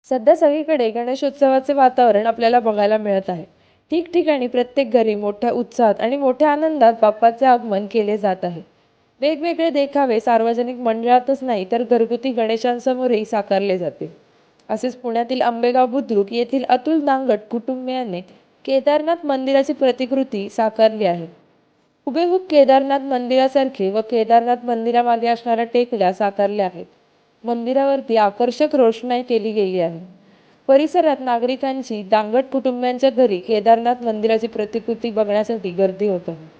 सध्या सगळीकडे गणेशोत्सवाचे वातावरण आपल्याला बघायला मिळत आहे. ठिकठिकाणी प्रत्येक घरी मोठ्या उत्साहात आणि मोठ्या आनंदात बाप्पाचे आगमन केले जात आहे. वेगवेगळे देखावे सार्वजनिक मंडळातच नाही तर घरगुती गणेशांसमोरही साकारले जाते. असेच पुण्यातील आंबेगाव बुद्रुक येथील अतुल दांगट कुटुंबियांनी केदारनाथ मंदिराची प्रतिकृती साकारली आहे. हुबेहूब केदारनाथ मंदिरासारखे व केदारनाथ मंदिरामागे असणाऱ्या टेकड्या साकारल्या आहेत. मंदिरावरती आकर्षक रोषणाई केली गेली आहे. परिसरात नागरिकांची दांगट कुटुंबियांच्या घरी केदारनाथ मंदिराची प्रतिकृती बघण्यासाठी गर्दी होत आहे.